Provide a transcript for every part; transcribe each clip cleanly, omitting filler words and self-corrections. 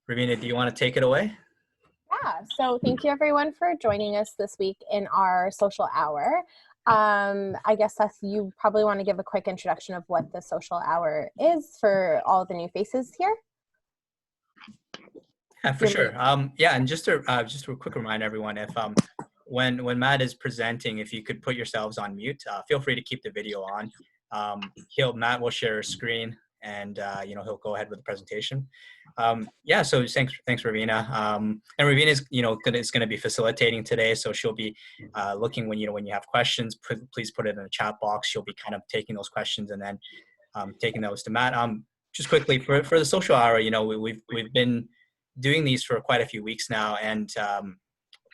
Ravina, do you want to take it away? Yeah, so thank you everyone for joining us this week in our social hour. I guess, Seth, you probably want to give a quick introduction of what the social hour is for all the new faces here. Yeah, for sure. Yeah, and just a quick reminder, everyone, if when Matt is presenting, if you could put yourselves on mute, feel free to keep the video on. Matt will share his screen, and he'll go ahead with the presentation. Yeah, so thanks, Ravina. And Ravina is going to be facilitating today, so she'll be looking when you have questions, please put it in the chat box. She'll be kind of taking those questions and then taking those to Matt. Just quickly for the social hour, we've been doing these for quite a few weeks now, and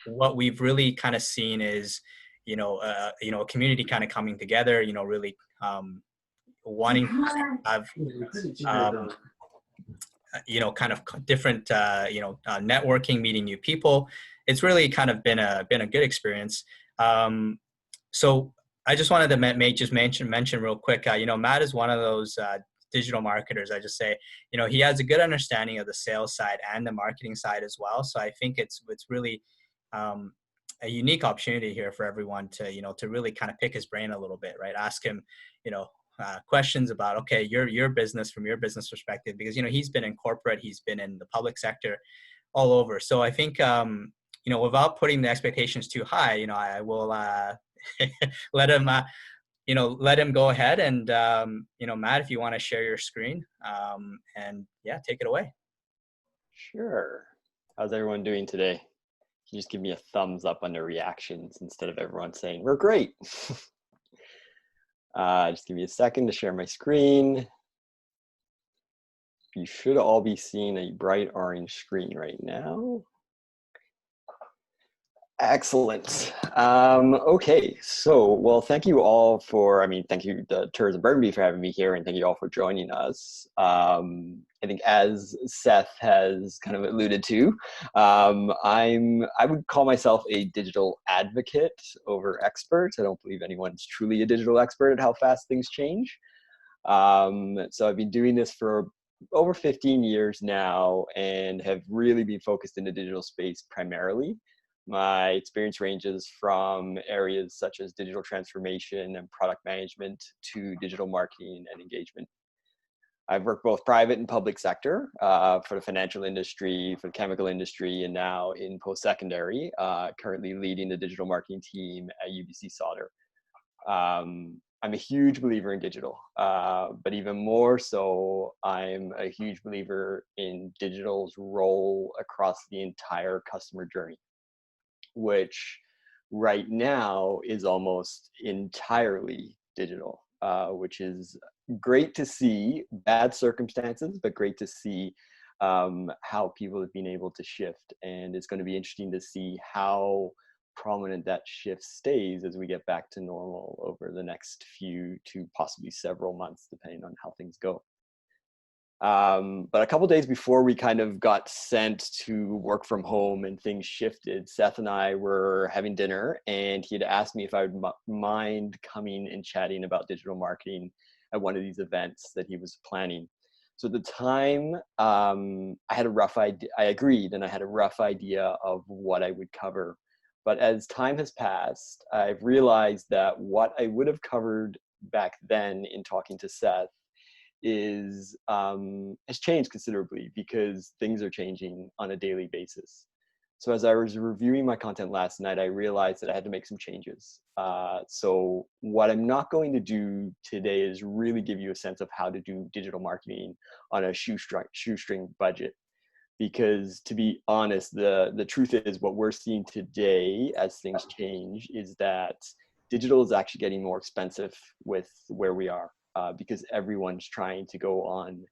what we've really kind of seen is a community kind of coming together, really wanting to have kind of different networking, meeting new people. It's really kind of been a good experience. So I just wanted to mention real quick, Matt is one of those digital marketers. I just say, he has a good understanding of the sales side and the marketing side as well. So I think it's really a unique opportunity here for everyone to really kind of pick his brain a little bit, right? Ask him, questions about, okay, your business from your business perspective, because, he's been in corporate, he's been in the public sector all over. So I think, without putting the expectations too high, I will let him go ahead and, Matt, if you want to share your screen, and yeah, take it away. Sure. How's everyone doing today? Can you just give me a thumbs up on the reactions instead of everyone saying, we're great? Just give me a second to share my screen. You should all be seeing a bright orange screen right now. Excellent. Okay, so, well, thank you all thank you to Tourism Burnaby for having me here, and thank you all for joining us. I think as Seth has kind of alluded to, I would call myself a digital advocate over expert. I don't believe anyone's truly a digital expert at how fast things change. So I've been doing this for over 15 years now and have really been focused in the digital space primarily. My experience ranges from areas such as digital transformation and product management to digital marketing and engagement. I've worked both private and public sector for the financial industry, for the chemical industry, and now in post-secondary, currently leading the digital marketing team at UBC Sauder. I'm a huge believer in digital, but even more so, I'm a huge believer in digital's role across the entire customer journey, which right now is almost entirely digital, which is great to see. Bad circumstances, but great to see how people have been able to shift. And it's going to be interesting to see how prominent that shift stays as we get back to normal over the next few to possibly several months, depending on how things go. But a couple days before we kind of got sent to work from home and things shifted, Seth and I were having dinner, and he had asked me if I would mind coming and chatting about digital marketing at one of these events that he was planning. So at the time, I had a rough idea. I agreed, and I had a rough idea of what I would cover. But as time has passed, I've realized that what I would have covered back then in talking to Seth has changed considerably because things are changing on a daily basis. So as I was reviewing my content last night, I realized that I had to make some changes. So what I'm not going to do today is really give you a sense of how to do digital marketing on a shoestring budget. Because to be honest, the truth is what we're seeing today as things change is that digital is actually getting more expensive with where we are. Because everyone's trying to go on,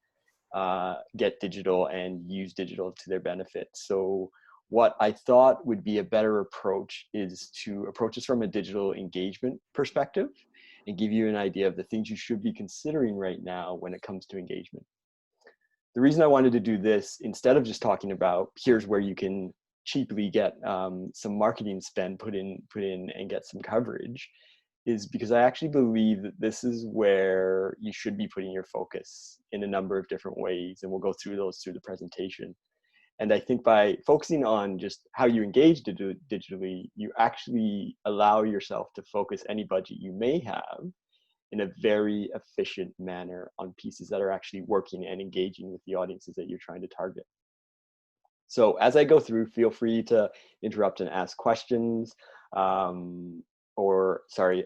get digital and use digital to their benefit. So what I thought would be a better approach is to approach this from a digital engagement perspective and give you an idea of the things you should be considering right now when it comes to engagement. The reason I wanted to do this, instead of just talking about here's where you can cheaply get some marketing spend put in and get some coverage, is because I actually believe that this is where you should be putting your focus in a number of different ways, and we'll go through those through the presentation. And I think by focusing on just how you engage digitally, you actually allow yourself to focus any budget you may have in a very efficient manner on pieces that are actually working and engaging with the audiences that you're trying to target. So as I go through, feel free to interrupt and ask questions. Or, sorry,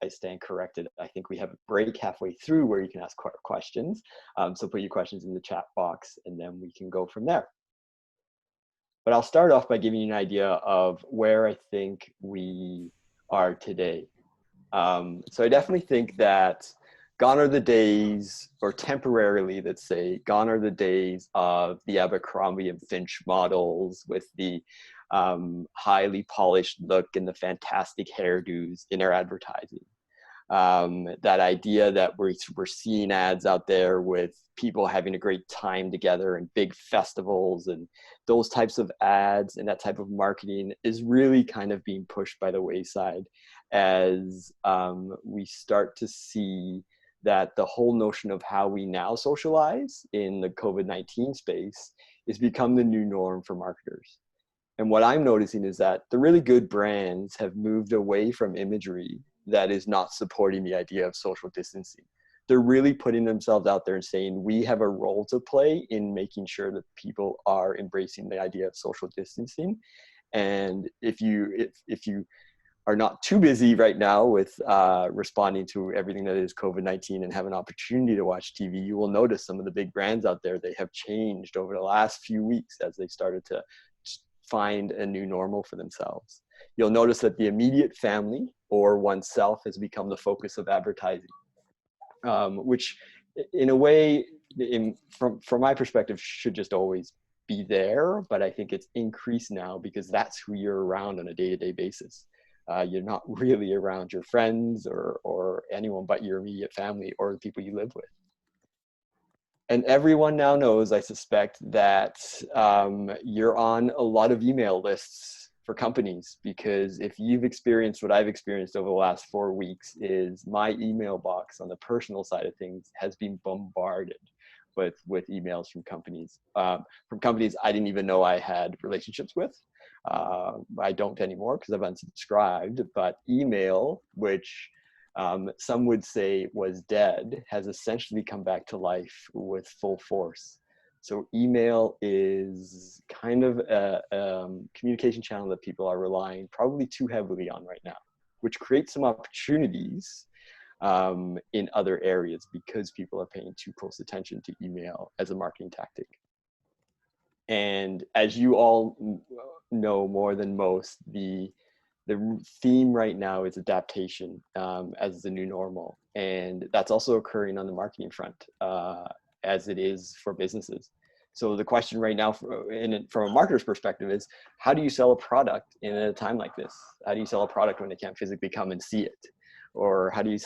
I stand corrected. I think we have a break halfway through where you can ask questions. So put your questions in the chat box and then we can go from there. But I'll start off by giving you an idea of where I think we are today. So I definitely think that gone are the days, or temporarily, let's say, gone are the days of the Abercrombie and Finch models with the highly polished look and the fantastic hairdos in our advertising. That idea that we're seeing ads out there with people having a great time together and big festivals and those types of ads and that type of marketing is really kind of being pushed by the wayside as we start to see that the whole notion of how we now socialize in the COVID-19 space is become the new norm for marketers. And what I'm noticing is that the really good brands have moved away from imagery that is not supporting the idea of social distancing. They're really putting themselves out there and saying, we have a role to play in making sure that people are embracing the idea of social distancing. And if you are not too busy right now with responding to everything that is COVID-19 and have an opportunity to watch TV, you will notice some of the big brands out there, they have changed over the last few weeks as they started to find a new normal for themselves. You'll notice that the immediate family or oneself has become the focus of advertising, which in a way, from my perspective, should just always be there, but I think it's increased now because that's who you're around on a day-to-day basis. You're not really around your friends or anyone but your immediate family or the people you live with. And everyone now knows, I suspect, that you're on a lot of email lists for companies, because if you've experienced what I've experienced over the last 4 weeks, is my email box on the personal side of things has been bombarded with emails from companies I didn't even know I had relationships with. I don't anymore because I've unsubscribed, but email, which some would say was dead, has essentially come back to life with full force. So email is kind of a communication channel that people are relying probably too heavily on right now, which creates some opportunities in other areas because people are paying too close attention to email as a marketing tactic. And as you all know more than most, the theme right now is adaptation as the new normal. And that's also occurring on the marketing front as it is for businesses. So the question right now from a marketer's perspective is, how do you sell a product in a time like this? How do you sell a product when they can't physically come and see it? Or how do you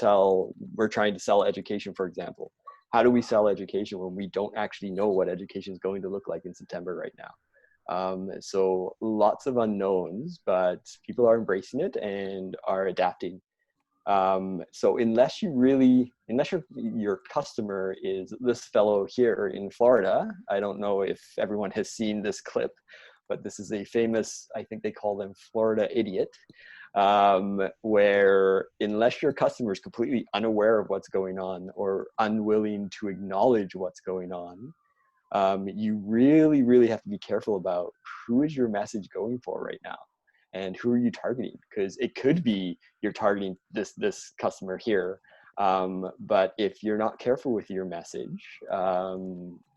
we're trying to sell education, for example. How do we sell education when we don't actually know what education is going to look like in September right now? So lots of unknowns, but people are embracing it and are adapting. So unless your customer is this fellow here in Florida, I don't know if everyone has seen this clip, but this is a famous, I think they call them Florida idiot, where unless your customer is completely unaware of what's going on or unwilling to acknowledge what's going on, you really, really have to be careful about who is your message going for right now and who are you targeting, because it could be you're targeting this customer here, but if you're not careful with your message,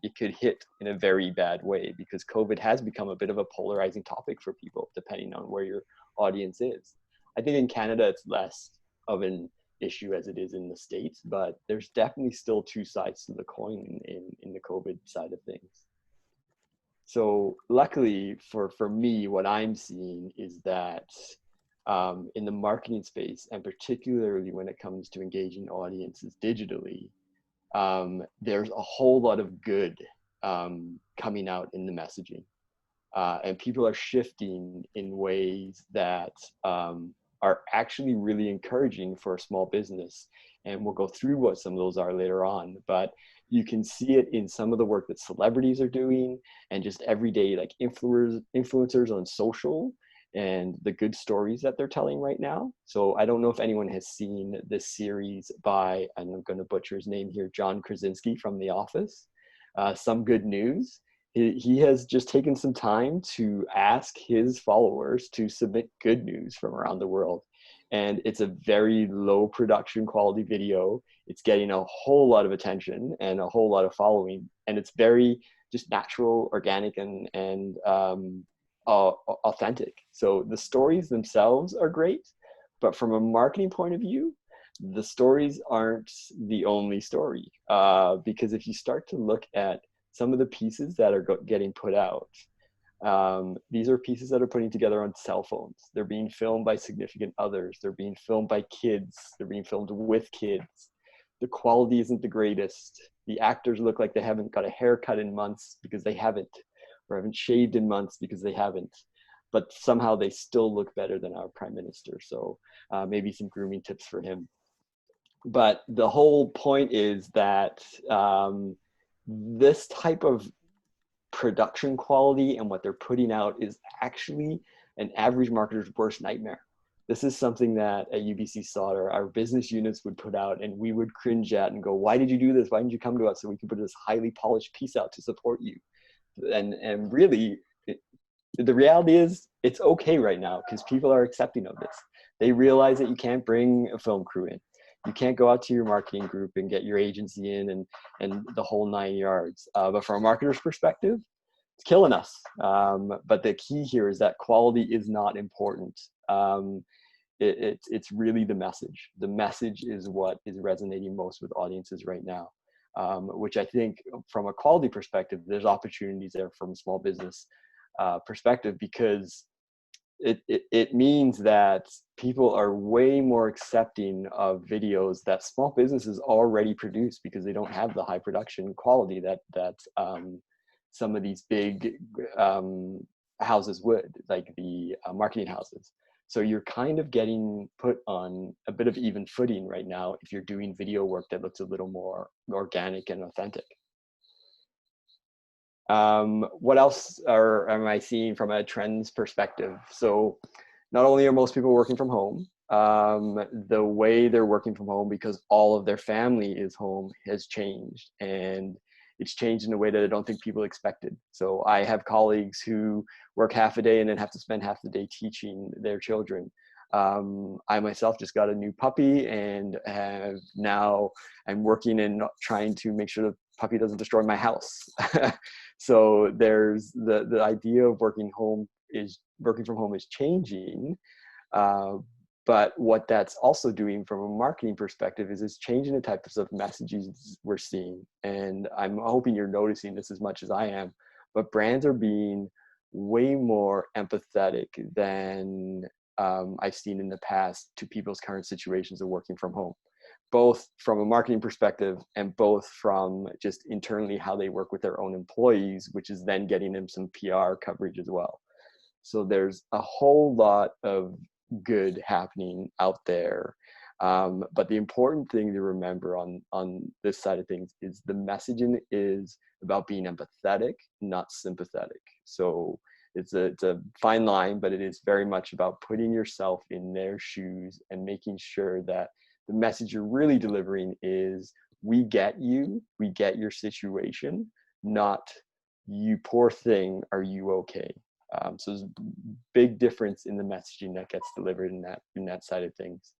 it could hit in a very bad way, because COVID has become a bit of a polarizing topic for people depending on where your audience is. I think in Canada it's less of an issue as it is in the States, but there's definitely still two sides to the coin in the COVID side of things. So luckily for me, what I'm seeing is that in the marketing space, and particularly when it comes to engaging audiences digitally, there's a whole lot of good coming out in the messaging. And people are shifting in ways that are actually really encouraging for a small business. And we'll go through what some of those are later on. But You can see it in some of the work that celebrities are doing, and just everyday like influencers on social, and the good stories that they're telling right now. So I don't know if anyone has seen this series by, and I'm going to butcher his name here, John Krasinski from The Office, Some Good News. He has just taken some time to ask his followers to submit good news from around the world. And it's a very low production quality video. It's getting a whole lot of attention and a whole lot of following. And it's very just natural, organic, and authentic. So the stories themselves are great, but from a marketing point of view, the stories aren't the only story. Because if you start to look at some of the pieces that are getting put out, these are pieces that are putting together on cell phones. They're being filmed by significant others. They're being filmed by kids. They're being filmed with kids. The quality isn't the greatest. The actors look like they haven't got a haircut in months because they haven't, or haven't shaved in months because they haven't. But somehow they still look better than our prime minister. So maybe some grooming tips for him. But the whole point is that this type of production quality and what they're putting out is actually an average marketer's worst nightmare. This is something that at UBC Sauder, our business units would put out, and we would cringe at and go, why did you do this? Why didn't you come to us so we could put this highly polished piece out to support you? And really, the reality is it's okay right now because people are accepting of this. They realize that you can't bring a film crew in. You can't go out to your marketing group and get your agency in and the whole 9 yards. But from a marketer's perspective, it's killing us. But the key here is that quality is not important. It's really the message. The message is what is resonating most with audiences right now, which I think from a quality perspective, there's opportunities there from a small business perspective, because it means that people are way more accepting of videos that small businesses already produce because they don't have the high production quality that some of these big houses would, like the marketing houses. So you're kind of getting put on a bit of even footing right now if you're doing video work that looks a little more organic and authentic. What else am I seeing from a trends perspective? So not only are most people working from home, the way they're working from home because all of their family is home has changed, and it's changed in a way that I don't think people expected. So I have colleagues who work half a day and then have to spend half the day teaching their children. I myself just got a new puppy, and now I'm working and trying to make sure the puppy doesn't destroy my house. So there's the idea of working from home is changing. But what that's also doing from a marketing perspective is it's changing the types of messages we're seeing. And I'm hoping you're noticing this as much as I am, but brands are being way more empathetic than I've seen in the past to people's current situations of working from home, both from a marketing perspective and both from just internally how they work with their own employees, which is then getting them some PR coverage as well. So there's a whole lot of good happening out there. But the important thing to remember on this side of things is the messaging is about being empathetic, not sympathetic. So it's a fine line, but it is very much about putting yourself in their shoes and making sure that the message you're really delivering is, we get you, we get your situation, not you poor thing, are you okay? So there's a big difference in the messaging that gets delivered in that side of things.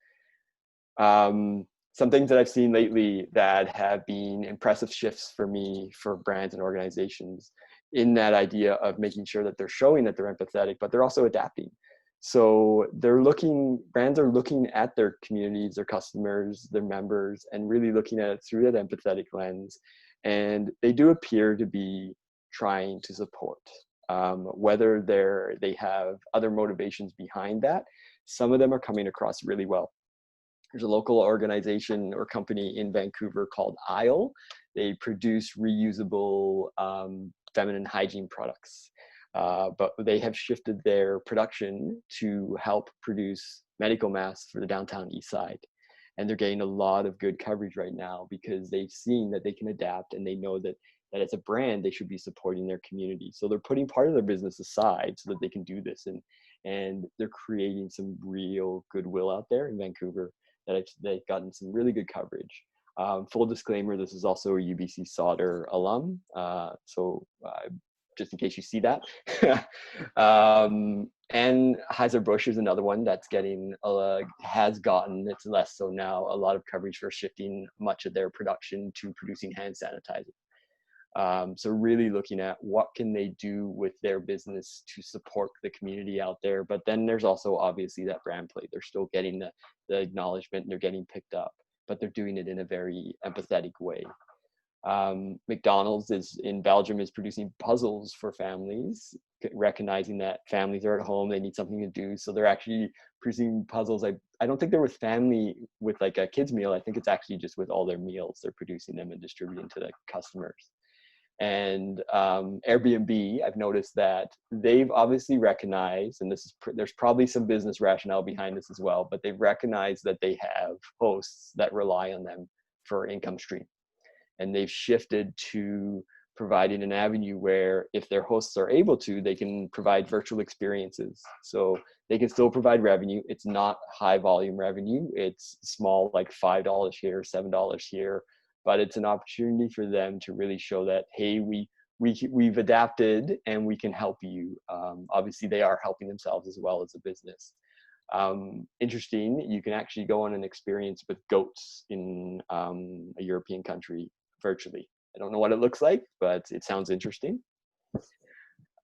Some things that I've seen lately that have been impressive shifts for me, for brands and organizations, in that idea of making sure that they're showing that they're empathetic, but they're also adapting. So brands are looking at their communities, their customers, their members, and really looking at it through that empathetic lens. And they do appear to be trying to support. Whether they have other motivations behind that, some of them are coming across really well. There's a local organization or company in Vancouver called Isle. They produce reusable feminine hygiene products, but they have shifted their production to help produce medical masks for the downtown east side. and they're getting a lot of good coverage right now because they've seen that they can adapt, and they know that as a brand they should be supporting their community. So they're putting part of their business aside so that they can do this, and they're creating some real goodwill out there in Vancouver that they've gotten some really good coverage. Full disclaimer, this is also a UBC Sauder alum, so just in case you see that. And Heiser-Busch is another one that's has gotten, it's less so now, a lot of coverage for shifting much of their production to producing hand sanitizer. So really looking at what can they do with their business to support the community out there. But then there's also obviously that brand play. They're still getting the acknowledgement, and they're getting picked up, but they're doing it in a very empathetic way. McDonald's in Belgium is producing puzzles for families, recognizing that families are at home, they need something to do. So they're actually producing puzzles. I don't think they're with family with like a kid's meal. I think it's actually just with all their meals. They're producing them and distributing to the customers. And Airbnb, I've noticed that they've obviously recognized, and there's probably some business rationale behind this as well, but they've recognized that they have hosts that rely on them for income stream. And they've shifted to providing an avenue where if their hosts are able to, they can provide virtual experiences. So they can still provide revenue. It's not high volume revenue. It's small, like $5 here, $7 here, but it's an opportunity for them to really show that, hey, we've adapted and we can help you. Obviously they are helping themselves as well as a business. Interesting, you can actually go on an experience with goats in a European country virtually. I don't know what it looks like, but it sounds interesting.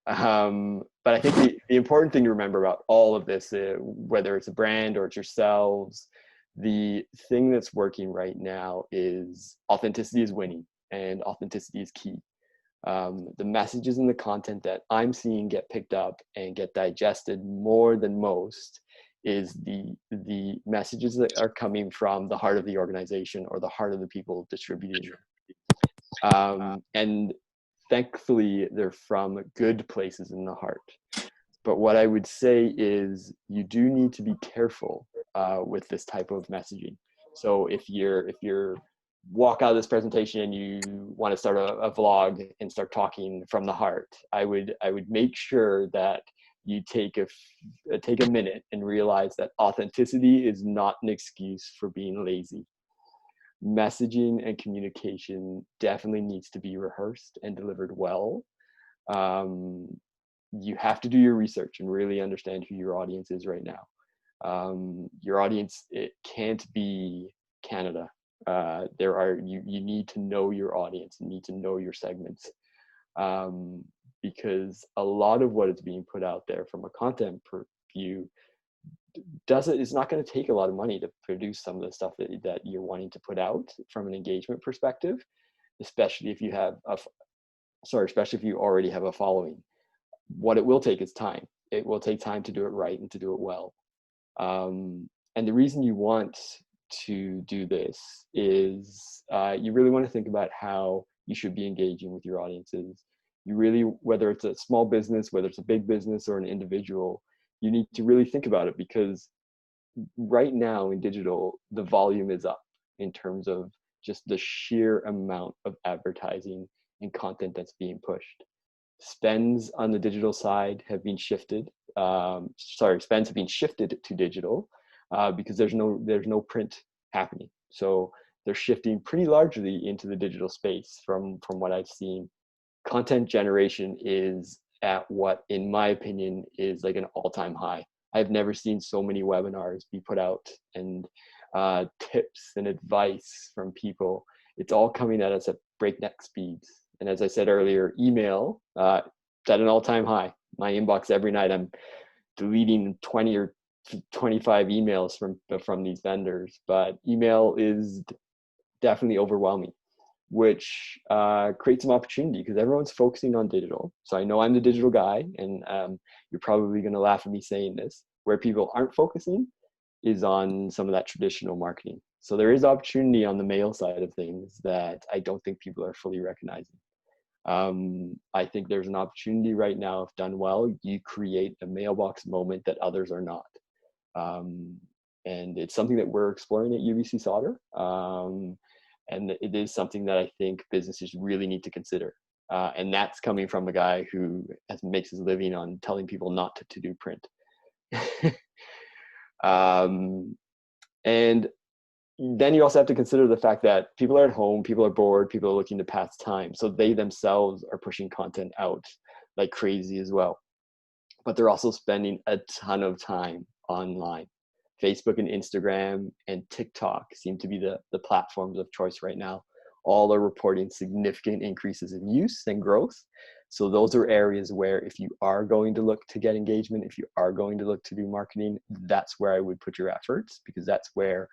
But I think the important thing to remember about all of this, whether it's a brand or it's yourselves, the thing that's working right now is authenticity is winning, and authenticity is key. The messages and the content that I'm seeing get picked up and get digested more than most is the messages that are coming from the heart of the organization or the heart of the people distributing them. And thankfully, they're from good places in the heart. But what I would say is you do need to be careful with this type of messaging. So if you're walk out of this presentation and you want to start a vlog and start talking from the heart, I would make sure that you take a minute and realize that authenticity is not an excuse for being lazy. Messaging and communication definitely needs to be rehearsed and delivered well. You have to do your research and really understand who your audience is right now. Your audience, it can't be Canada. You need to know your audience, you need to know your segments, because a lot of what is being put out there from a content view it's not going to take a lot of money to produce some of the stuff that you're wanting to put out from an engagement perspective, especially if you already have a following. What it will take is time. It will take time to do it right and to do it well. And the reason you want to do this is you really want to think about how you should be engaging with your audiences. You really, whether it's a small business, whether it's a big business or an individual, you need to really think about it, because right now in digital, the volume is up in terms of just the sheer amount of advertising and content that's being pushed. Spends on the digital side have been shifted. Spends have been shifted to digital because there's no print happening. So they're shifting pretty largely into the digital space from what I've seen. Content generation is at what, in my opinion, is like an all-time high. I've never seen so many webinars be put out and tips and advice from people. It's all coming at us at breakneck speeds. And as I said earlier, email at an all-time high. My inbox every night, I'm deleting 20 or 25 emails from these vendors, but email is definitely overwhelming, which creates some opportunity because everyone's focusing on digital. So I know I'm the digital guy, and you're probably going to laugh at me saying this. Where people aren't focusing is on some of that traditional marketing. So there is opportunity on the mail side of things that I don't think people are fully recognizing. I think there's an opportunity right now, if done well, you create a mailbox moment that others are not. And it's something that we're exploring at UBC Sauder. And it is something that I think businesses really need to consider. And that's coming from a guy who makes his living on telling people not to do print. And then you also have to consider the fact that people are at home, people are bored, people are looking to pass time. So they themselves are pushing content out like crazy as well. But they're also spending a ton of time online. Facebook and Instagram and TikTok seem to be the platforms of choice right now. All are reporting significant increases in use and growth. So those are areas where if you are going to look to get engagement, if you are going to look to do marketing, that's where I would put your efforts, because that's where,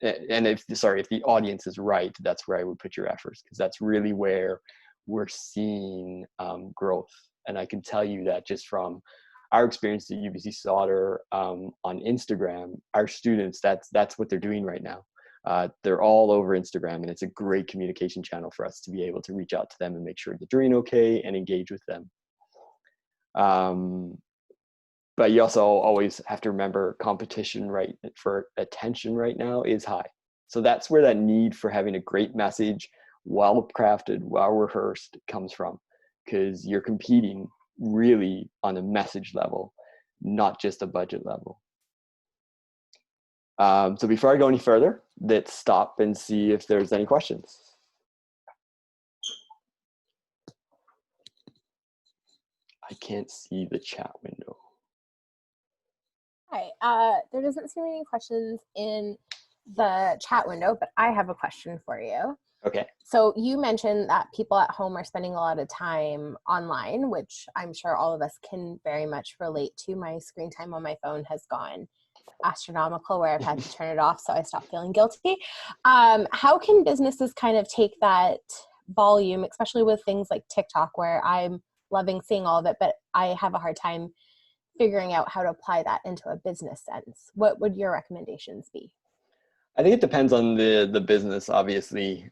and if the audience is right, that's where I would put your efforts, because that's really where we're seeing growth. And I can tell you that just from our experience at UBC Sauder on Instagram, our students, that's what they're doing right now. They're all over Instagram, and it's a great communication channel for us to be able to reach out to them and make sure they're doing okay and engage with them. But you also always have to remember competition for attention right now is high. So that's where that need for having a great message, well crafted, well rehearsed, comes from, because you're competing really on a message level, not just a budget level. So before I go any further, let's stop and see if there's any questions. I can't see the chat window. Hi, there doesn't seem any questions in the chat window, but I have a question for you. Okay. So you mentioned that people at home are spending a lot of time online, which I'm sure all of us can very much relate to. My screen time on my phone has gone astronomical, where I've had to turn it off so I stop feeling guilty. How can businesses kind of take that volume, especially with things like TikTok, where I'm loving seeing all of it, but I have a hard time figuring out how to apply that into a business sense? What would your recommendations be? I think it depends on the business, obviously.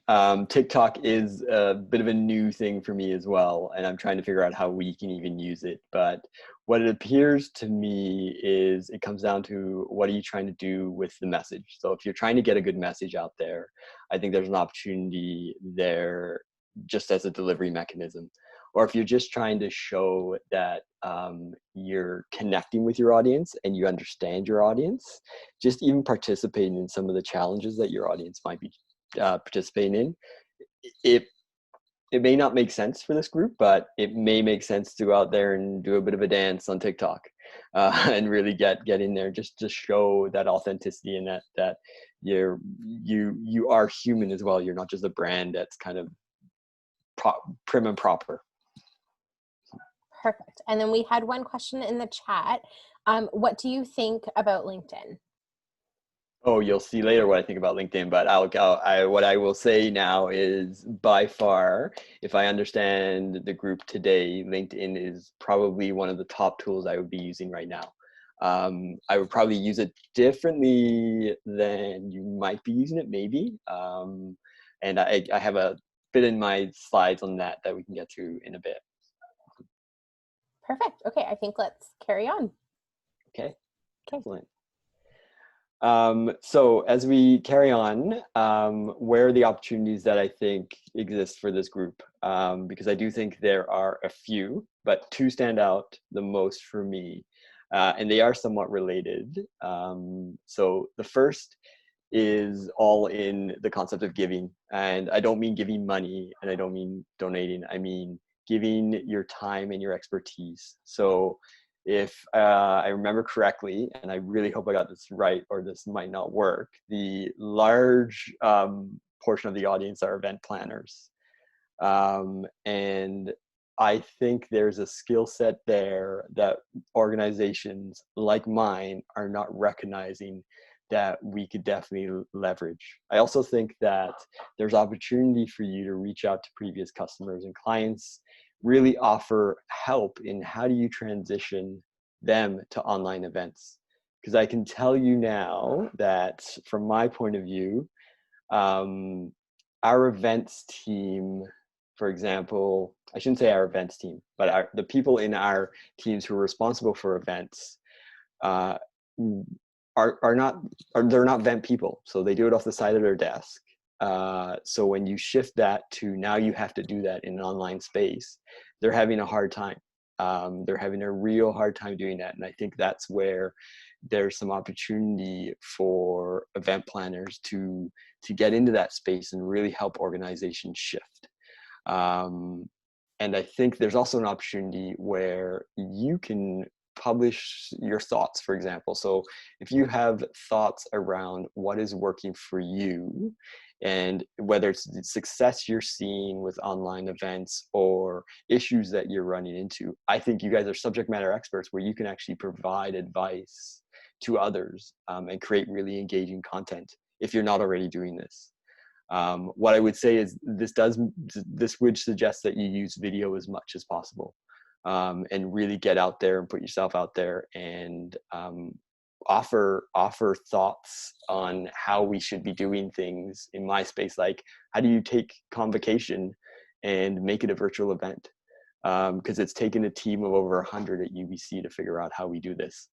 TikTok is a bit of a new thing for me as well, and I'm trying to figure out how we can even use it. But what it appears to me is it comes down to, what are you trying to do with the message? So if you're trying to get a good message out there, I think there's an opportunity there just as a delivery mechanism. Or if you're just trying to show that you're connecting with your audience and you understand your audience, just even participating in some of the challenges that your audience might be participating in, it may not make sense for this group, but it may make sense to go out there and do a bit of a dance on TikTok and really get in there, just to show that authenticity and that you are human as well. You're not just a brand that's kind of prim and proper. Perfect. And then we had one question in the chat. What do you think about LinkedIn? Oh, you'll see later what I think about LinkedIn, but what I will say now is, by far, if I understand the group today, LinkedIn is probably one of the top tools I would be using right now. I would probably use it differently than you might be using it, maybe. And I have a bit in my slides on that we can get to in a bit. Perfect. Okay, I think let's carry on. Okay. Excellent. So as we carry on, where are the opportunities that I think exist for this group? Because I do think there are a few, but two stand out the most for me, and they are somewhat related. So the first is all in the concept of giving, and I don't mean giving money, and I don't mean donating. I mean giving your time and your expertise. So if I remember correctly, and I really hope I got this right or this might not work, the large portion of the audience are event planners. And I think there's a skill set there that organizations like mine are not recognizing that we could definitely leverage. I also think that there's opportunity for you to reach out to previous customers and clients, really offer help in how do you transition them to online events. Because I can tell you now that from my point of view, our events team, for example, I shouldn't say our events team, but the people in our teams who are responsible for events are they're not event people, so they do it off the side of their desk. So when you shift that to now you have to do that in an online space, they're having a hard time. They're having a real hard time doing that. And I think that's where there's some opportunity for event planners to get into that space and really help organizations shift. And I think there's also an opportunity where you can publish your thoughts, for example. So if you have thoughts around what is working for you, and whether it's the success you're seeing with online events or issues that you're running into, I think you guys are subject matter experts where you can actually provide advice to others and create really engaging content if you're not already doing this. What I would say is this would suggest that you use video as much as possible and really get out there and put yourself out there and offer thoughts on how we should be doing things in my space. Like, how do you take convocation and make it a virtual event? Because it's taken a team of over 100 at UBC to figure out how we do this.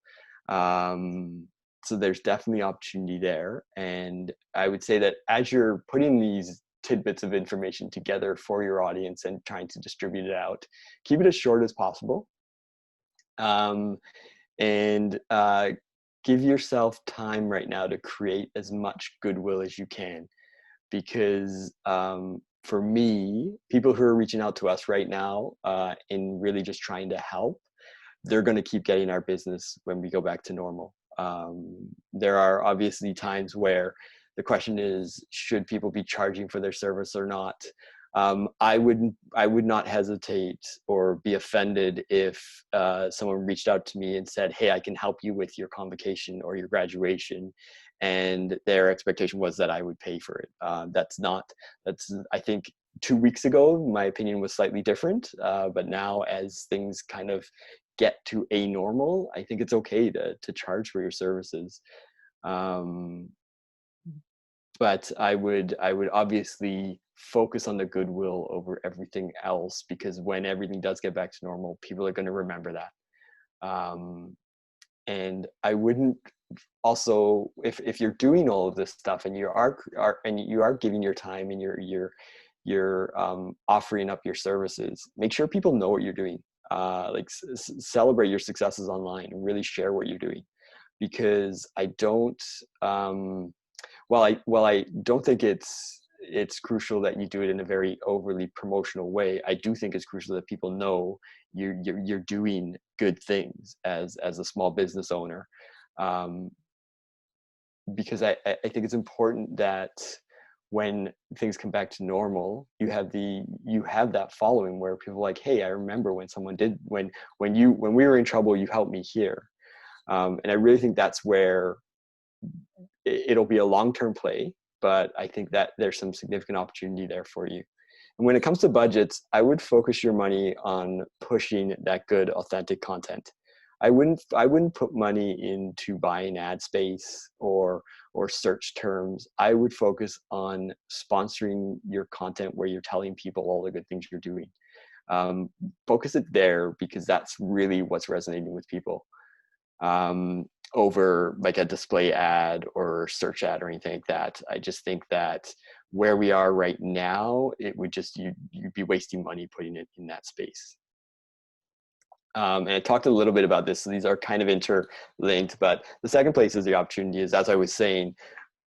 So there's definitely opportunity there. And I would say that as you're putting these tidbits of information together for your audience and trying to distribute it out, keep it as short as possible. And give yourself time right now to create as much goodwill as you can. Because for me, people who are reaching out to us right now and really just trying to help, they're going to keep getting our business when we go back to normal. There are obviously times where the question is, should people be charging for their service or not? I would not hesitate or be offended if someone reached out to me and said, hey, I can help you with your convocation or your graduation, and their expectation was that I would pay for it. I think 2 weeks ago, my opinion was slightly different, but now as things kind of get to a normal, I think it's okay to charge for your services. But I would obviously focus on the goodwill over everything else, because when everything does get back to normal, people are going to remember that. And I wouldn't also, if you're doing all of this stuff and you are giving your time and you're offering up your services, make sure people know what you're doing. Celebrate your successes online and really share what you're doing, because I don't while I don't think it's crucial that you do it in a very overly promotional way, I do think it's crucial that people know you're doing good things as a small business owner, because I think it's important that when things come back to normal, you have that following where people are like, hey, I remember when when we were in trouble, you helped me here. And I really think that's where it'll be a long-term play, but I think that there's some significant opportunity there for you. And when it comes to budgets, I would focus your money on pushing that good, authentic content. I wouldn't put money into buying ad space or search terms. I would focus on sponsoring your content where you're telling people all the good things you're doing. Focus it there, because that's really what's resonating with people, over like a display ad or search ad or anything like that. I just think that where we are right now, it would just, you'd be wasting money putting it in that space. And I talked a little bit about this, so these are kind of interlinked, but the second place is the opportunity is, as I was saying,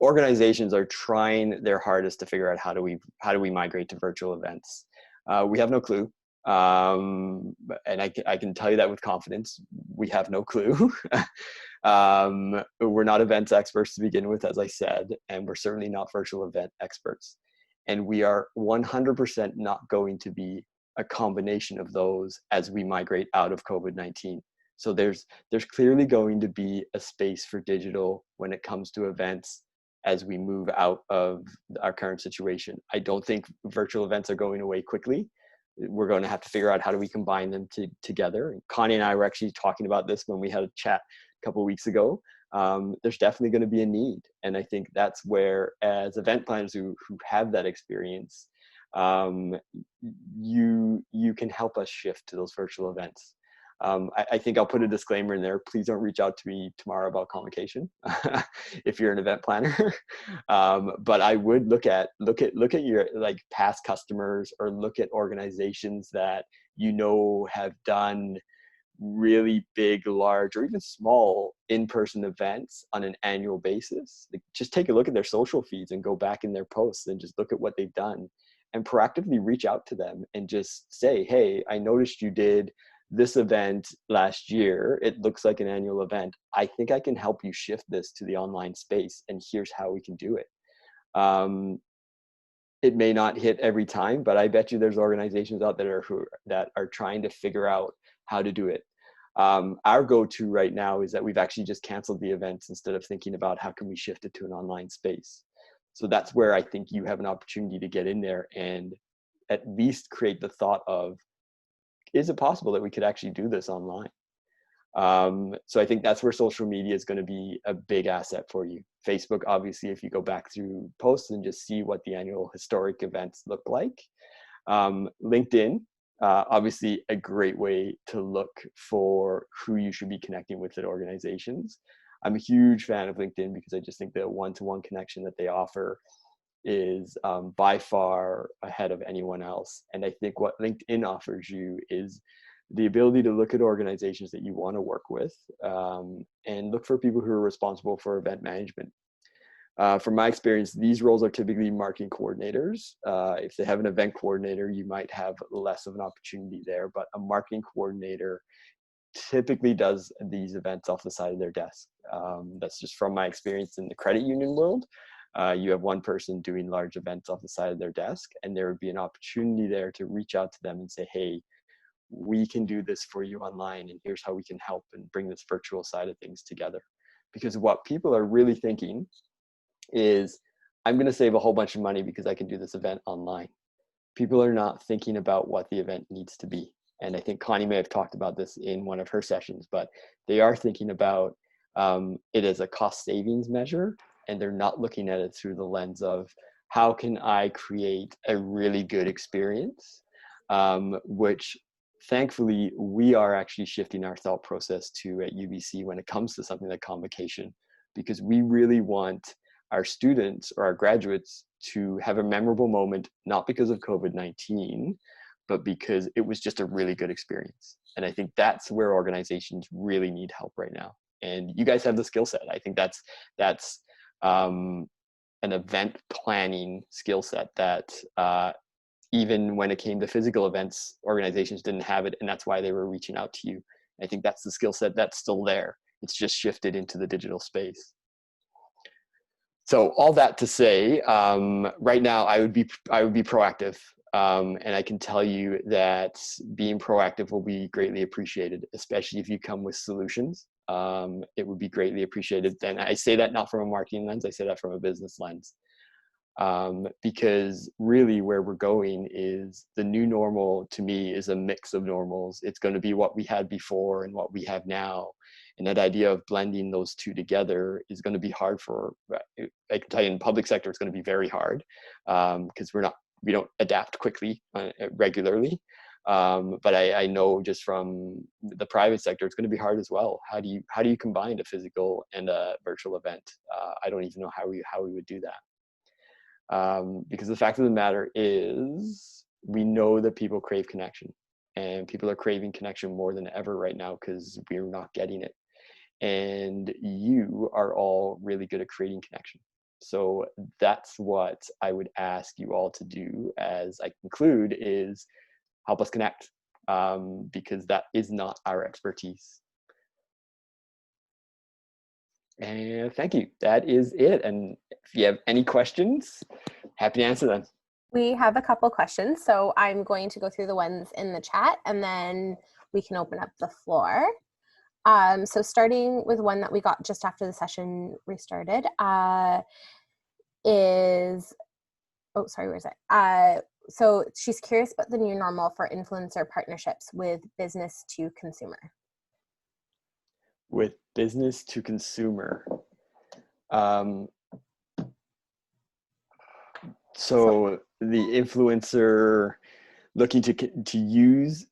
organizations are trying their hardest to figure out how do we migrate to virtual events. We have no clue. And I can tell you that with confidence, we have no clue. We're not events experts to begin with, as I said, and we're certainly not virtual event experts. And we are 100% not going to be a combination of those as we migrate out of COVID-19. So there's clearly going to be a space for digital when it comes to events as we move out of our current situation. I don't think virtual events are going away quickly. We're going to have to figure out how do we combine them together. And Connie and I were actually talking about this when we had a chat a couple of weeks ago. There's definitely going to be a need. And I think that's where, as event planners who have that experience, you can help us shift to those virtual events. I think I'll put a disclaimer in there. Please don't reach out to me tomorrow about convocation if you're an event planner. But I would look at your like past customers, or look at organizations that you know have done really big, large, or even small in-person events on an annual basis. Like, just take a look at their social feeds and go back in their posts and just look at what they've done, and proactively reach out to them and just say, hey, I noticed you did this event last year. It looks like an annual event. I think I can help you shift this to the online space, and here's how we can do it. It may not hit every time, but I bet you there's organizations out there that are trying to figure out how to do it. Our go-to right now is that we've actually just canceled the events instead of thinking about how can we shift it to an online space. So that's where I think you have an opportunity to get in there and at least create the thought of, is it possible that we could actually do this online? So I think that's where social media is going to be a big asset for you. Facebook, obviously, if you go back through posts and just see what the annual historic events look like. LinkedIn, obviously a great way to look for who you should be connecting with at organizations. I'm a huge fan of LinkedIn because I just think the one-to-one connection that they offer is by far ahead of anyone else. And I think what LinkedIn offers you is the ability to look at organizations that you want to work with, and look for people who are responsible for event management. From my experience, these roles are typically marketing coordinators. If they have an event coordinator, you might have less of an opportunity there, but a marketing coordinator typically does these events off the side of their desk. That's just from my experience in the credit union world. You have one person doing large events off the side of their desk, and there would be an opportunity there to reach out to them and say, hey, we can do this for you online, and here's how we can help and bring this virtual side of things together. Because what people are really thinking is, I'm going to save a whole bunch of money because I can do this event online. People are not thinking about what the event needs to be. And I think Connie may have talked about this in one of her sessions, but they are thinking about it as a cost savings measure, and they're not looking at it through the lens of, how can I create a really good experience, which thankfully we are actually shifting our thought process to at UBC when it comes to something like convocation, because we really want our students or our graduates to have a memorable moment, not because of COVID-19, but because it was just a really good experience. And I think that's where organizations really need help right now. And you guys have the skill set. I think that's an event planning skill set that even when it came to physical events, organizations didn't have it, and that's why they were reaching out to you. I think that's the skill set that's still there. It's just shifted into the digital space. So all that to say, right now I would be proactive, and I can tell you that being proactive will be greatly appreciated, especially if you come with solutions. It would be greatly appreciated. And I say that not from a marketing lens, I say that from a business lens. Because really where we're going is, the new normal to me is a mix of normals. It's going to be what we had before and what we have now. And that idea of blending those two together is going to be hard for, I can tell you in the public sector, it's going to be very hard, because we don't adapt quickly, regularly. But I know just from the private sector, it's going to be hard as well. How do you combine a physical and a virtual event? I don't even know how we would do that. Because the fact of the matter is, we know that people crave connection, and people are craving connection more than ever right now because we're not getting it. And you are all really good at creating connection. So that's what I would ask you all to do as I conclude, is help us connect, because that is not our expertise. And thank you. That is it. And if you have any questions, happy to answer them. We have a couple questions, so I'm going to go through the ones in the chat, and then we can open up the floor. So starting with one that we got just after the session restarted, is, oh, sorry, where is it? So she's curious about the new normal for influencer partnerships with business to consumer. With business to consumer. So the influencer looking to use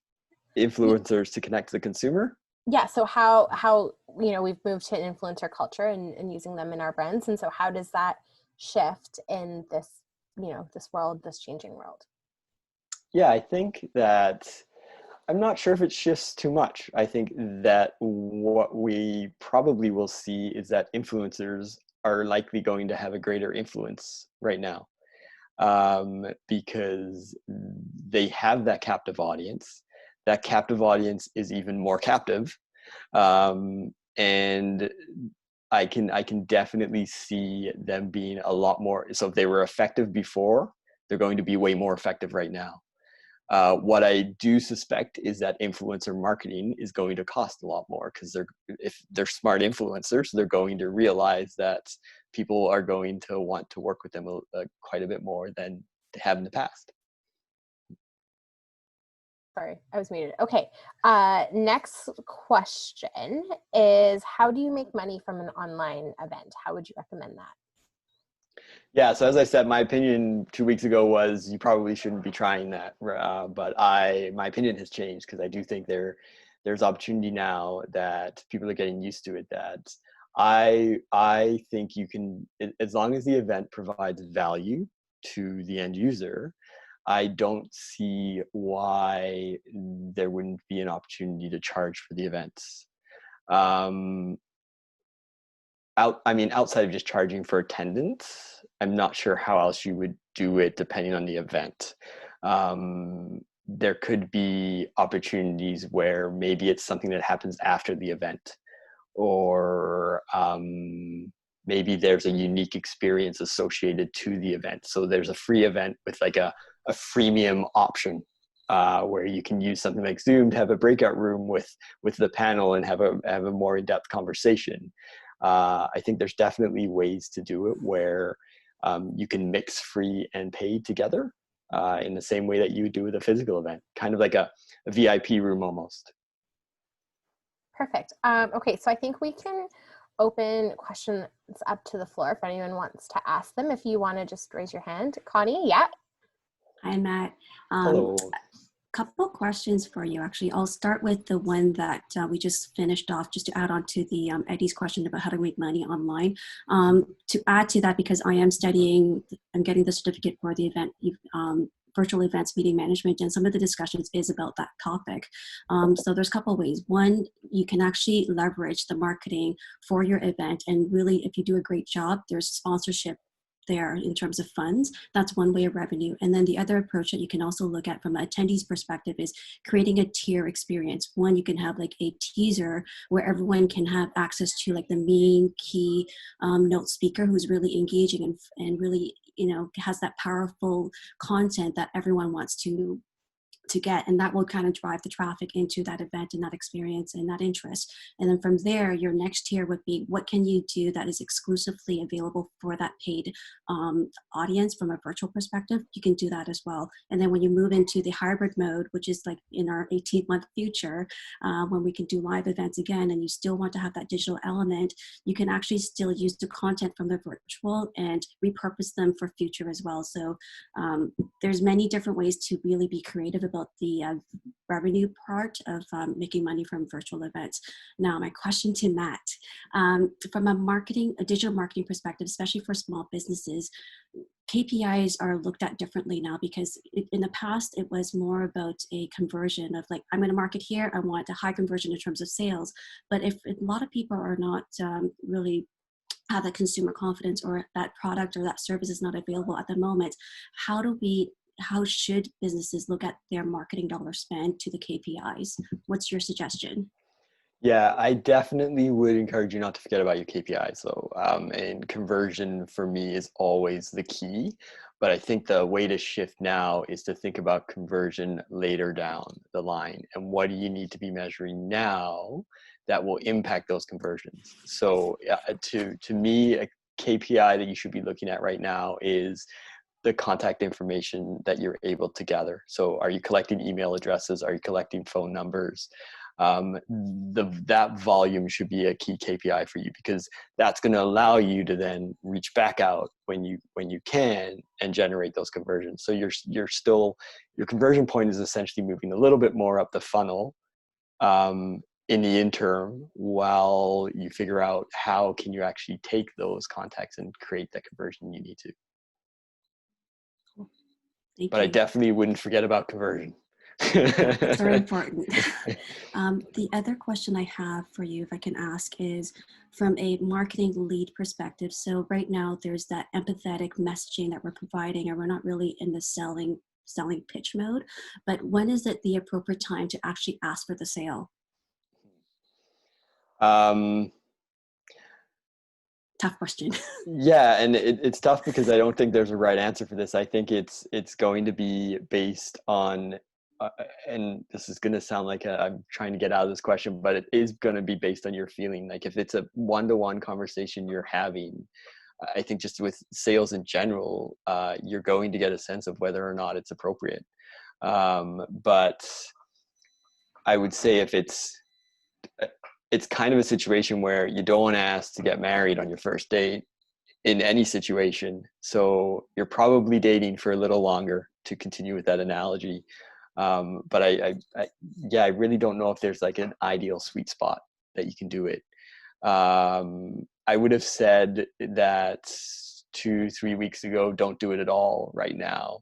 influencers to connect to the consumer? Yeah. So how we've moved to an influencer culture and using them in our brands. And so how does that shift in this, this world, this changing world? Yeah, I think that I'm not sure if it shifts too much. I think that what we probably will see is that influencers are likely going to have a greater influence right now, because they have that captive audience. That captive audience is even more captive, and I can definitely see them being a lot more. So if they were effective before, they're going to be way more effective right now. What I do suspect is that influencer marketing is going to cost a lot more, because if they're smart influencers, they're going to realize that people are going to want to work with them quite a bit more than they have in the past. Sorry, I was muted. Okay. Next question is, how do you make money from an online event? How would you recommend that? Yeah, so as I said, my opinion 2 weeks ago was you probably shouldn't be trying that, but my opinion has changed, because I do think there's opportunity now that people are getting used to it. That I think you can, as long as the event provides value to the end user, I don't see why there wouldn't be an opportunity to charge for the events. Outside of just charging for attendance, I'm not sure how else you would do it depending on the event. There could be opportunities where maybe it's something that happens after the event, or maybe there's a unique experience associated to the event. So there's a free event with like a freemium option, where you can use something like Zoom to have a breakout room with the panel and have a more in-depth conversation. I think there's definitely ways to do it where you can mix free and paid together, in the same way that you would do with a physical event, kind of like a VIP room almost. Perfect. Okay, so I think we can open questions up to the floor if anyone wants to ask them. If you want to just raise your hand. Connie, yeah. Hi, Matt. Hello. Couple of questions for you, actually. I'll start with the one that we just finished off, just to add on to the Eddie's question about how to make money online. To add to that, because I am studying, I'm getting the certificate for the event, virtual events meeting management, and some of the discussions is about that topic. So there's a couple of ways. One, you can actually leverage the marketing for your event, and really, if you do a great job, there's sponsorship there in terms of funds. That's one way of revenue. And then the other approach that you can also look at from an attendee's perspective is creating a tier experience. One, you can have like a teaser where everyone can have access to like the main key note speaker who's really engaging and really, has that powerful content that everyone wants to get, and that will kind of drive the traffic into that event and that experience and that interest. And then from there, your next tier would be, what can you do that is exclusively available for that paid audience from a virtual perspective? You can do that as well. And then when you move into the hybrid mode, which is like in our 18-month future, when we can do live events again, and you still want to have that digital element, you can actually still use the content from the virtual and repurpose them for future as well. So there's many different ways to really be creative about the revenue part of making money from virtual events. Now, my question to Matt, from a digital marketing perspective, especially for small businesses, KPIs are looked at differently now, because in the past, it was more about a conversion of like, I'm going to market here, I want a high conversion in terms of sales. But if a lot of people are not really have that consumer confidence, or that product or that service is not available at the moment, how should businesses look at their marketing dollar spend to the KPIs? What's your suggestion? Yeah, I definitely would encourage you not to forget about your KPIs. So, and conversion for me is always the key. But I think the way to shift now is to think about conversion later down the line. And what do you need to be measuring now that will impact those conversions? So to me, a KPI that you should be looking at right now is the contact information that you're able to gather. So are you collecting email addresses? Are you collecting phone numbers? that volume should be a key KPI for you, because that's going to allow you to then reach back out when you can and generate those conversions. So your conversion point is essentially moving a little bit more up the funnel in the interim, while you figure out how can you actually take those contacts and create that conversion you need to. But I definitely wouldn't forget about conversion. It's very important. The other question I have for you, if I can ask, is from a marketing lead perspective. So right now there's that empathetic messaging that we're providing, and we're not really in the selling pitch mode. But when is it the appropriate time to actually ask for the sale? Tough question. Yeah, and it's tough because I don't think there's a right answer for this. I think it's going to be based on, and this is going to sound like I'm trying to get out of this question, but it is going to be based on your feeling. Like if it's a one-to-one conversation you're having, I think just with sales in general, you're going to get a sense of whether or not it's appropriate. But I would say if it's kind of a situation where you don't want to ask to get married on your first date in any situation. So you're probably dating for a little longer, to continue with that analogy. But I really don't know if there's like an ideal sweet spot that you can do it. I would have said that 2-3 weeks ago, don't do it at all right now.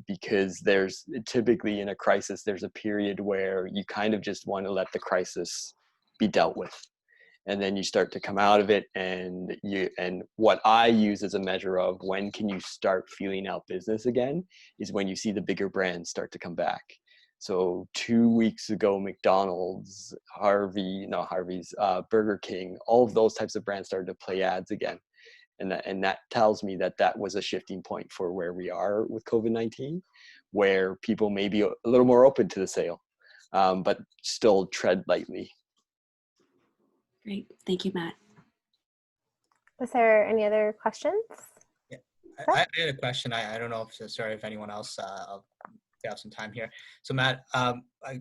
Because there's typically in a crisis, there's a period where you kind of just want to let the crisis be dealt with, and then you start to come out of it. And what I use as a measure of when can you start feeling out business again is when you see the bigger brands start to come back. So 2 weeks ago, McDonald's, Harvey's, Burger King, all of those types of brands started to play ads again. And that tells me that was a shifting point for where we are with COVID-19, where people may be a little more open to the sale, but still tread lightly. Great. Thank you, Matt. Was there any other questions? Yeah, I had a question. I don't know if anyone else have some time here. So Matt, a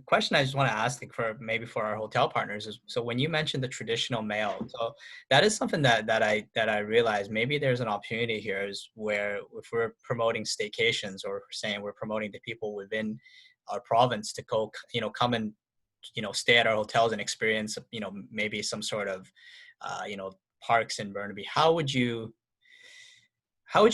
question I just want to ask for our hotel partners is, so when you mentioned the traditional mail, so that is something that I realized maybe there's an opportunity here, is where if we're promoting staycations, or saying we're promoting the people within our province to go, come and, stay at our hotels and experience, maybe some sort of, parks in Burnaby. How would you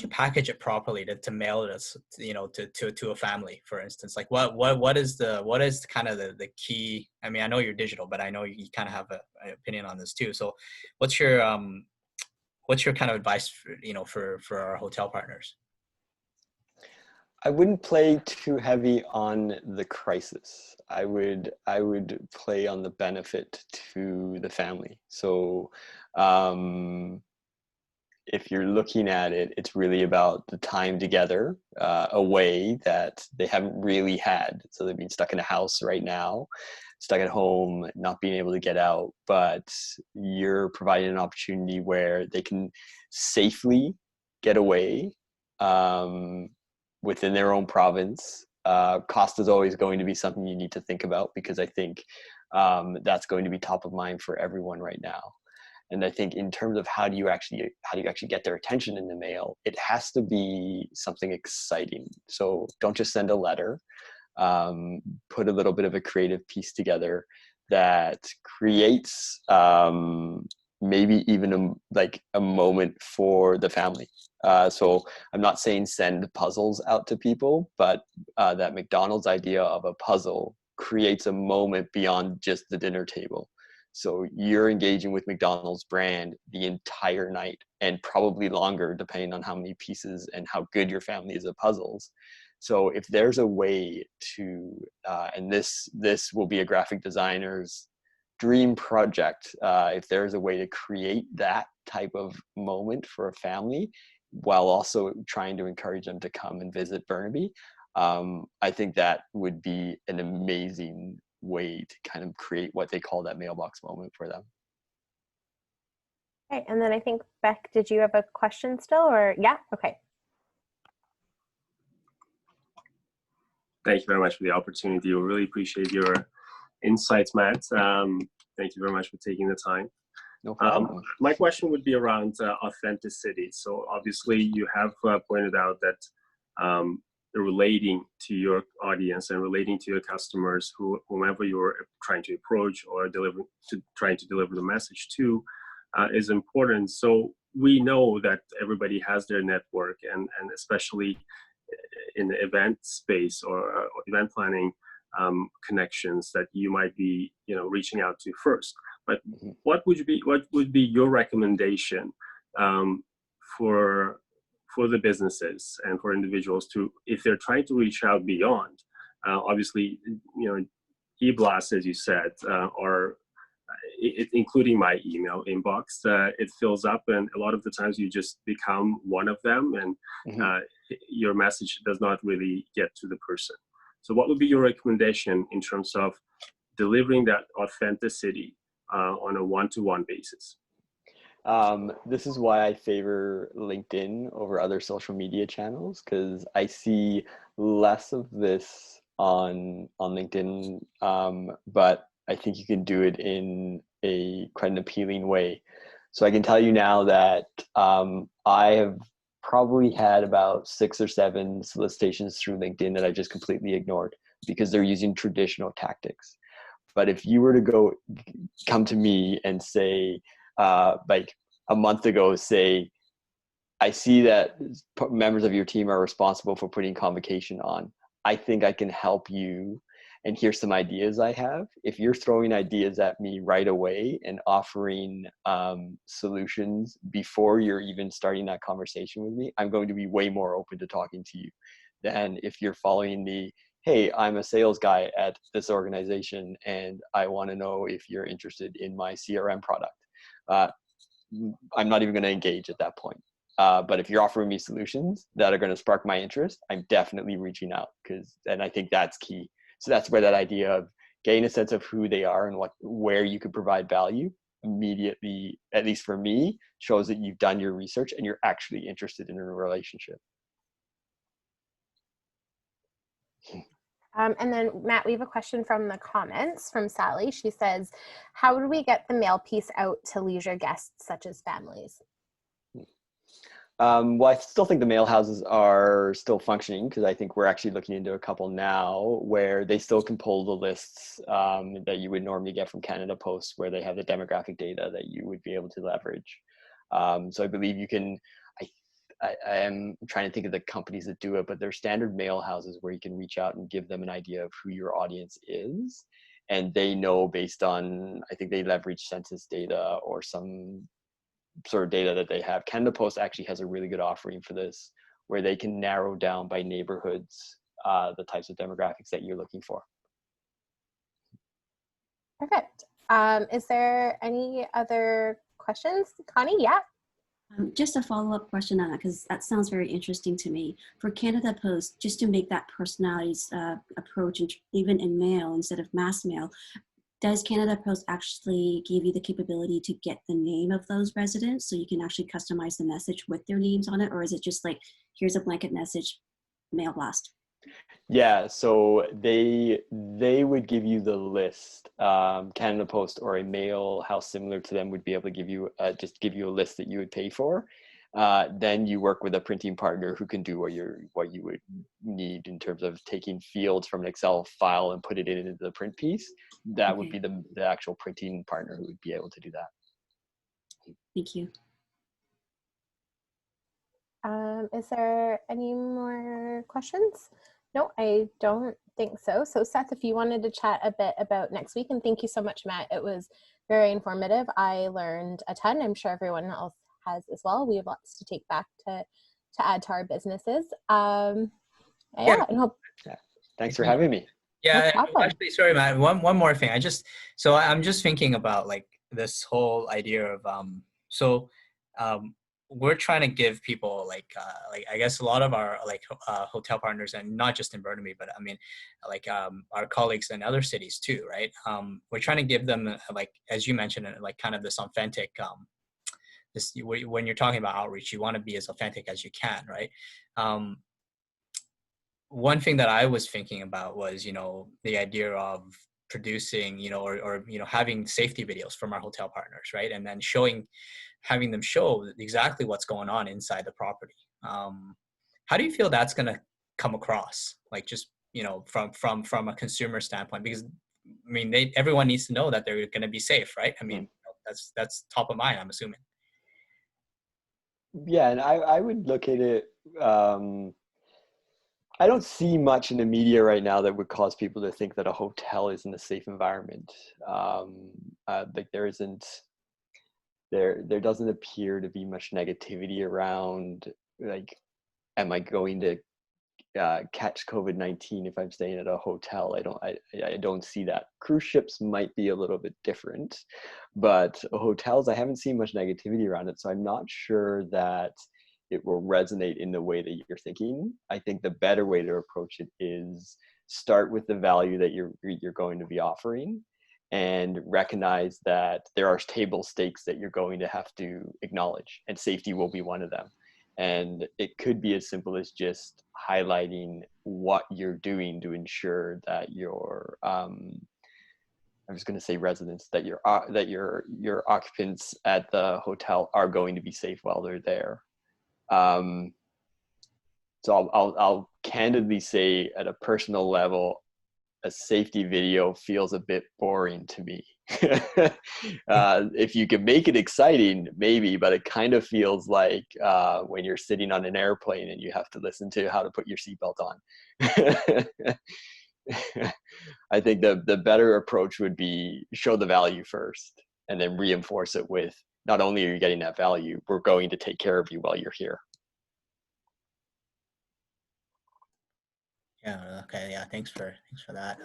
package it properly to mail it as, to a family, for instance? Like what is kind of the key? I mean, I know you're digital, but I know you kind of have an opinion on this too. So what's your kind of advice for our hotel partners? I wouldn't play too heavy on the crisis. I would play on the benefit to the family. So if you're looking at it, it's really about the time together away that they haven't really had. So they've been stuck in a house right now, stuck at home, not being able to get out, but you're providing an opportunity where they can safely get away within their own province. Cost is always going to be something you need to think about, because I think that's going to be top of mind for everyone right now. And I think in terms of how do you actually get their attention in the mail, it has to be something exciting. So don't just send a letter. Put a little bit of a creative piece together that creates maybe even a moment for the family. So I'm not saying send puzzles out to people, but that McDonald's idea of a puzzle creates a moment beyond just the dinner table. So you're engaging with McDonald's brand the entire night, and probably longer, depending on how many pieces and how good your family is at puzzles. So if there's a way to, and this will be a graphic designer's dream project, if there's a way to create that type of moment for a family, while also trying to encourage them to come and visit Burnaby, I think that would be an amazing way to kind of create what they call that mailbox moment for them. Okay, and then I think, Beck, did you have a question still, or yeah? Okay. Thank you very much for the opportunity. We really appreciate your insights, Matt. Thank you very much for taking the time. No problem. My question would be around authenticity. So obviously you have pointed out that relating to your audience and relating to your customers, whomever you're trying to approach or trying to deliver the message to, is important. So we know that everybody has their network, and especially in the event space or event planning connections that you might be reaching out to first. But what would be your recommendation for the businesses and for individuals to, if they're trying to reach out beyond, obviously, e-blasts, as you said, are including my email inbox, it fills up, and a lot of the times you just become one of them, and your message does not really get to the person. So what would be your recommendation in terms of delivering that authenticity on a one-to-one basis? This is why I favor LinkedIn over other social media channels, because I see less of this on LinkedIn, but I think you can do it in quite an appealing way. So I can tell you now that I have probably had about 6 or 7 solicitations through LinkedIn that I just completely ignored because they're using traditional tactics. But if you were to come to me and say, like a month ago, say, I see that members of your team are responsible for putting convocation on. I think I can help you, and here's some ideas I have. If you're throwing ideas at me right away and offering solutions before you're even starting that conversation with me, I'm going to be way more open to talking to you than if you're following the, hey, I'm a sales guy at this organization and I want to know if you're interested in my CRM product. I'm not even going to engage at that point. But if you're offering me solutions that are going to spark my interest, I'm definitely reaching out, and I think that's key. So that's where that idea of getting a sense of who they are and where you could provide value immediately, at least for me, shows that you've done your research and you're actually interested in a relationship. And then, Matt, we have a question from the comments from Sally. She says, how do we get the mail piece out to leisure guests such as families? Well, I still think the mail houses are still functioning, because I think we're actually looking into a couple now where they still can pull the lists that you would normally get from Canada Post, where they have the demographic data that you would be able to leverage. So I believe you can, I am trying to think of the companies that do it, but they're standard mail houses where you can reach out and give them an idea of who your audience is. And they know based on, I think they leverage census data or some sort of data that they have. Canada Post actually has a really good offering for this, where they can narrow down by neighborhoods the types of demographics that you're looking for. Perfect. Is there any other questions? Connie, yeah? Just a follow-up question on that, because that sounds very interesting to me. For Canada Post, just to make that personalized approach, and even in mail instead of mass mail, does Canada Post actually give you the capability to get the name of those residents so you can actually customize the message with their names on it? Or is it just like, here's a blanket message, mail blast? Yeah, so they would give you the list. Canada Post or a mail house similar to them would be able to give you just give you a list that you would pay for. Then you work with a printing partner who can do what you would need in terms of taking fields from an Excel file and put it into the print piece. That would be the actual printing partner who would be able to do that. Thank you. Is there any more questions? No, I don't think so. So Seth, if you wanted to chat a bit about next week, and thank you so much, Matt. It was very informative. I learned a ton. I'm sure everyone else has as well. We have lots to take back to add to our businesses. And hope. Yeah. Thanks for having me. Yeah, No actually, sorry, Matt. One more thing. I'm just thinking about like this whole idea of we're trying to give people like I guess a lot of our hotel partners, and not just in Burnaby, but I mean our colleagues in other cities too, right? We're trying to give them like, as you mentioned, like kind of this authentic when you're talking about outreach, you want to be as authentic as you can, right? One thing that I was thinking about was, the idea of producing, or having safety videos from our hotel partners, right? And then having them show exactly what's going on inside the property. How do you feel that's going to come across? Like, just, from a consumer standpoint, because I mean, everyone needs to know that they're going to be safe, right? I mean, that's top of mind, I'm assuming. Yeah, and I would look at it. I don't see much in the media right now that would cause people to think that a hotel isn't a safe environment. Like there doesn't appear to be much negativity around, like, am I going to catch COVID-19 if I'm staying at a hotel? I don't see that. Cruise ships might be a little bit different, but hotels, I haven't seen much negativity around it. So I'm not sure that it will resonate in the way that you're thinking. I think the better way to approach it is start with the value that you're going to be offering, and recognize that there are table stakes that you're going to have to acknowledge, and safety will be one of them. And it could be as simple as just highlighting what you're doing to ensure that your I was going to say residents, that your occupants at the hotel are going to be safe while they're there. So I'll candidly say, at a personal level, a safety video feels a bit boring to me. If you can make it exciting, maybe, but it kind of feels like when you're sitting on an airplane and you have to listen to how to put your seatbelt on. I think the better approach would be show the value first, and then reinforce it with, not only are you getting that value, we're going to take care of you while you're here. Yeah. Okay. Yeah. Thanks for that.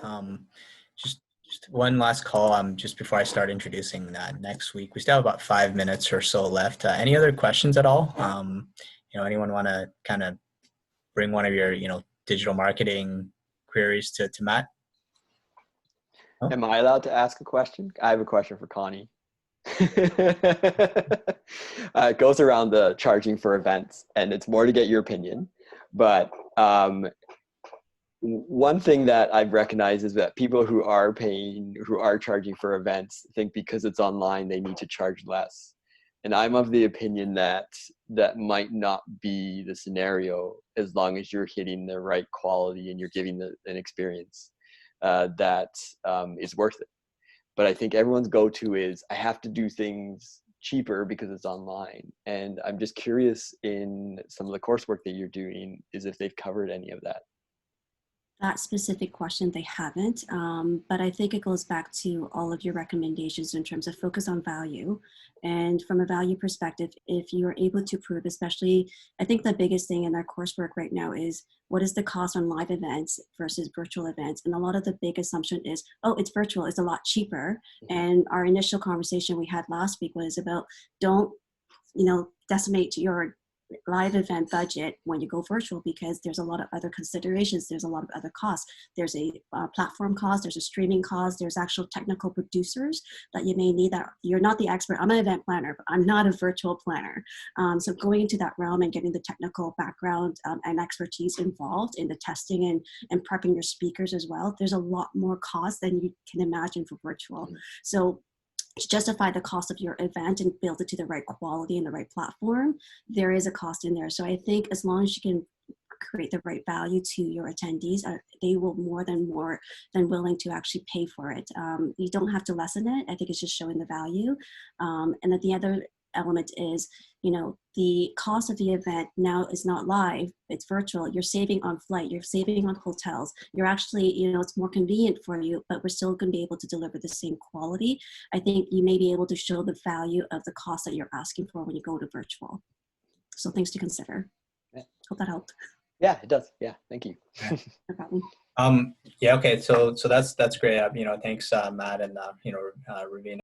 Just one last call. Just before I start introducing that next week, we still have about 5 minutes or so left. Any other questions at all? Anyone want to kind of bring one of your, digital marketing queries to Matt? Oh. Am I allowed to ask a question? I have a question for Connie. It goes around the charging for events, and it's more to get your opinion. But one thing that I've recognized is that people who are charging for events, think because it's online, they need to charge less. And I'm of the opinion that that might not be the scenario, as long as you're hitting the right quality and you're giving an experience that is worth it. But I think everyone's go-to is, I have to do things cheaper because it's online. And I'm just curious, in some of the coursework that you're doing, is if they've covered any of that. That specific question, they haven't, but I think it goes back to all of your recommendations in terms of focus on value. And from a value perspective, if you're able to prove, especially, I think the biggest thing in our coursework right now is, what is the cost on live events versus virtual events? And a lot of the big assumption is, oh, it's virtual, it's a lot cheaper. And our initial conversation we had last week was about, don't, decimate your live event budget when you go virtual, because there's a lot of other considerations, there's a lot of other costs. There's a platform cost, there's a streaming cost, there's actual technical producers that you may need. That you're not the expert. I'm an event planner, but I'm not a virtual planner. So going into that realm and getting the technical background and expertise involved in the testing and prepping your speakers as well, there's a lot more cost than you can imagine for virtual. So to justify the cost of your event and build it to the right quality and the right platform, there is a cost in there. So I think as long as you can create the right value to your attendees, they will more than willing to actually pay for it. You don't have to lessen it. I think it's just showing the value. And then the other element is, the cost of the event now is not live, it's virtual. You're saving on flight, you're saving on hotels. You're actually, it's more convenient for you, but we're still going to be able to deliver the same quality. I think you may be able to show the value of the cost that you're asking for when you go to virtual. So things to consider. Yeah. Hope that helped. Yeah, it does. Yeah, thank you. No problem. Yeah. Okay. So that's great. Thanks, Matt and Ravina.